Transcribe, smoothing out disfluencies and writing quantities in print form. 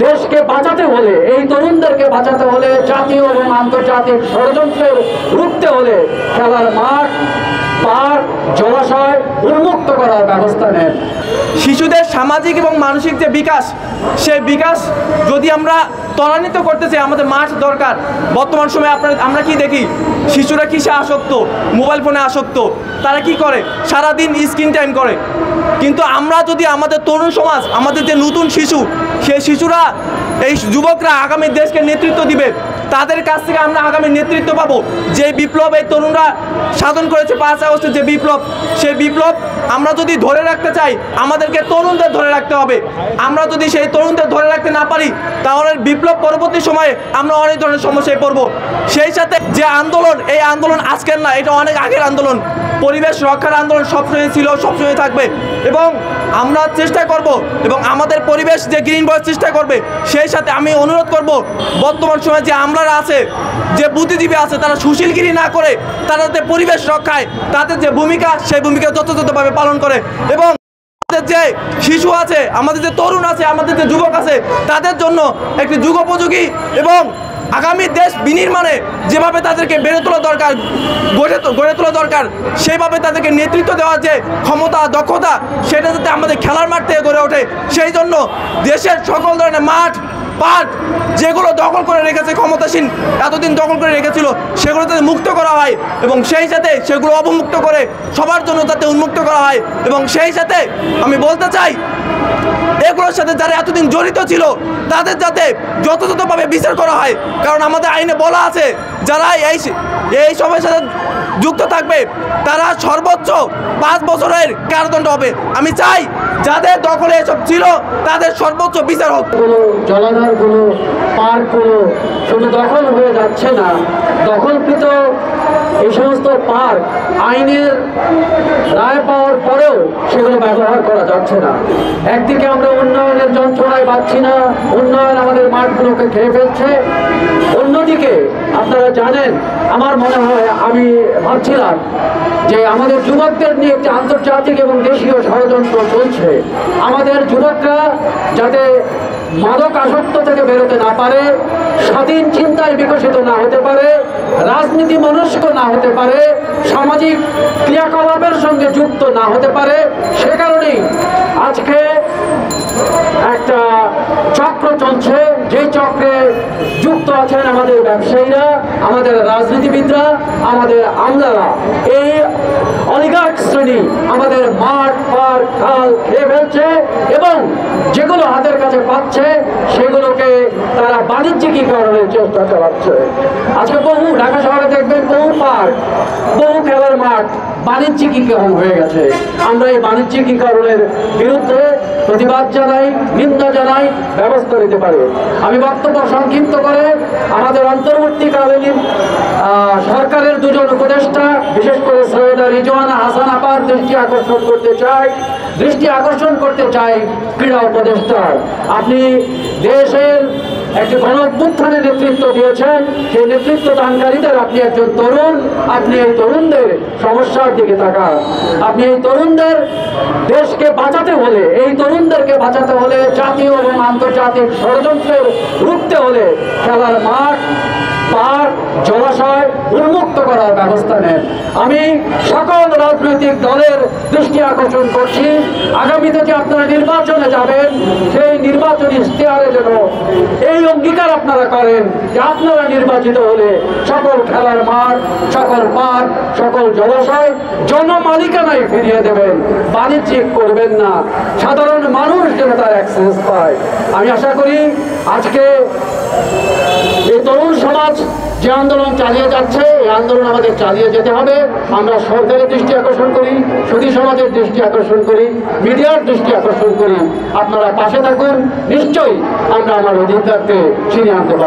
দেশকে বাঁচাতে হলে, এই তরুণদেরকে বাঁচাতে হলে, জাতীয় এবং আন্তর্জাতিক ষড়যন্ত্রের রুখতে হলে খেলার মাঠ, পার্ক, জলাশয় উন্মুক্ত করার ব্যবস্থা নেন। শিশুদের সামাজিক এবং মানসিক যে বিকাশ, সেই বিকাশ যদি আমরা ত্বরান্বিত করতে চাই, আমাদের মাঠ দরকার। বর্তমান সময়ে আমরা কি দেখি, শিশুরা কিসে আসক্ত? মোবাইল ফোনে আসক্ত। তারা কি করে? সারাদিন স্ক্রিন টাইম করে। কিন্তু আমরা যদি আমাদের তরুণ সমাজ, আমাদের যে নতুন শিশু, সেই শিশুরা, এই যুবকরা আগামী দেশকে নেতৃত্ব দিবে, তাদের কাছ থেকে আমরা আগামী নেতৃত্ব পাবো। যে বিপ্লব এই তরুণরা সাধন করেছে 5 আগস্টের যে বিপ্লব, সেই বিপ্লব আমরা যদি ধরে রাখতে চাই, আমাদেরকে তরুণদের ধরে রাখতে হবে। আমরা যদি সেই তরুণদের ধরে রাখতে না পারি, তাহলে বিপ্লব পরবর্তী সময়ে আমরা অনেক ধরনের সমস্যায় পড়ব। সেই সাথে যে আন্দোলন, এই আন্দোলন আজকের না, এটা অনেক আগের আন্দোলন। পরিবেশ রক্ষার আন্দোলন সবসময় ছিল, সবসময় থাকবে, এবং আমরা চেষ্টা করব, এবং আমাদের পরিবেশ যে গ্রিন বয়েস চেষ্টা করবে। সেই সাথে আমি অনুরোধ করব, বর্তমান সময়ে যে আমলারা আছে, যে বুদ্ধিজীবী আছে, তারা সুশীলগিরি না করে তারা যাতে পরিবেশ রক্ষায় তাদের যে ভূমিকা, সেই ভূমিকা যথাযথভাবে পালন করে। এবং আমাদের যে শিশু আছে, আমাদের যে তরুণ আছে, আমাদের যে যুবক আছে, তাদের জন্য একটি যুগোপযোগী এবং আগামী দেশ বিনির্মাণে যেভাবে তাদেরকে গড়ে তোলা দরকার, সেভাবে তাদেরকে নেতৃত্ব দেওয়ার যে ক্ষমতা, দক্ষতা, সেটা যাতে আমাদের খেলার মাঠ থেকে গড়ে ওঠে। সেই জন্য দেশের সকল ধরনের মাঠ, পার্ক যেগুলো দখল করে রেখেছে ক্ষমতাসীন, এতদিন দখল করে রেখেছিল, সেগুলো যাতে মুক্ত করা হয়, এবং সেই সাথে সেগুলো অবমুক্ত করে সবার জন্য যাতে উন্মুক্ত করা হয়। এবং সেই সাথে আমি বলতে চাই, এগুলোর সাথে যারা এতদিন জড়িত ছিল, তাদের যাতে যথাযথভাবে বিচার করা হয়। কারণ আমাদের আইনে বলা আছে, যারা এই সময়ের সাথে যুক্ত থাকবে, তারা সর্বোচ্চ 5 বছরের কারাদণ্ড হবে। আমি চাই যাদের দখলে এসব ছিল, তাদের সর্বোচ্চ বিচার হোক। জলাধারগুলো, পার্কগুলো শুধু দখল হয়ে যাচ্ছে না, দখলকৃত এই সমস্ত পার্ক আইনের রায় পাওয়ার পরেও সেগুলো ব্যবহার করা যাচ্ছে না। একদিকে আমরা উন্নয়নের যন্ত্রণায় পাচ্ছি না, উন্নয়ন আমাদের মাঠগুলোকে খেয়ে ফেলছে। অন্যদিকে আপনারা জানেন, আমার মনে হয়, আমি ভাবছিলাম যে আমাদের যুবকদের নিয়ে একটি আন্তর্জাতিক এবং দেশীয় ষড়যন্ত্র চলছে। আমাদের যুবকরা যাতে মাদক আসক্ত থেকে বেরোতে না পারে, স্বাধীন চিন্তায় বিকশিত না হতে পারে, রাজনীতি মনস্ক না হতে পারে, সামাজিক ক্রিয়াকলাপের সঙ্গে যুক্ত না হতে পারে, সে কারণেই আজকে একটা চক্র চলছে, যেই চক্রে যুক্ত আছেন আমাদের ব্যবসায়ীরা, আমাদের রাজনীতিবিদরা, আমাদের আমলারা। এই অলিগার্ক শ্রেণী আমাদের মাঠ, পার্ক, খাল খেয়ে ফেলছে, এবং যেগুলো হাতের কাছে পাচ্ছে সেগুলোকে তারা বাণিজ্যিকীকরণের চেষ্টা চালাচ্ছে। আজকে বহু ঢাকা শহরে দেখবেন বহু পার্ক, বহু খেলার মাঠ বাণিজ্যিকীকরণ হয়ে গেছে। আমরা এই বাণিজ্যিকীকরণের বিরুদ্ধে প্রতিবাদ জানাই, নিন্দা জানাই, ব্যবস্থা নিতে পারি। আমি বক্তব্য সংক্ষিপ্ত করে আমাদের অন্তর্বর্তীকালীন সরকারের 2জন উপদেষ্টা, বিশেষ করে সৈয়দা রিজওয়ানা হাসান আপার দৃষ্টি আকর্ষণ করতে চাই ক্রীড়া উপদেষ্টার। আপনি দেশের একটি গণ অভ্যুত্থানের নেতৃত্ব দিয়েছেন, সেই নেতৃত্ব দানকারীদের আপনি একজন তরুণ। আপনি এই তরুণদের সমস্যার দিকে তাকান। আপনি এই তরুণদের, দেশকে বাঁচাতে হলে, এই তরুণদেরকে বাঁচাতে হলে, জাতীয় এবং আন্তর্জাতিক ষড়যন্ত্রের রুখতে হলে খেলার মাঠ, পার্ক, জলাশয় উন্মুক্ত করার ব্যবস্থা নেন। আমি সকল রাজনৈতিক দলের দৃষ্টি আকর্ষণ করছি, আগামীতে যে আপনারা নির্বাচনে যাবেন, সেই নির্বাচনী ইশতেহারে যেন এই অঙ্গীকার আপনারা করেন যে আপনারা নির্বাচিত হলে সকল খেলার মাঠ, সকল পার্ক, সকল জলাশয় জনমালিকানায় ফিরিয়ে দেবেন, বাণিজ্যিক করবেন না, সাধারণ মানুষ যেন তার অ্যাক্সেস পায়। আমি আশা করি আজকে এই তরুণ সমাজ যে আন্দোলন চালিয়ে যাচ্ছে, এই আন্দোলন আমাদের চালিয়ে যেতে হবে। আমরা সরকারের দৃষ্টি আকর্ষণ করি, সুধী সমাজের দৃষ্টি আকর্ষণ করি, মিডিয়ার দৃষ্টি আকর্ষণ করি। আপনারা পাশে থাকুন, নিশ্চয়ই আমরা আমার অধিকারকে ছিনিয়ে আনতে পারব।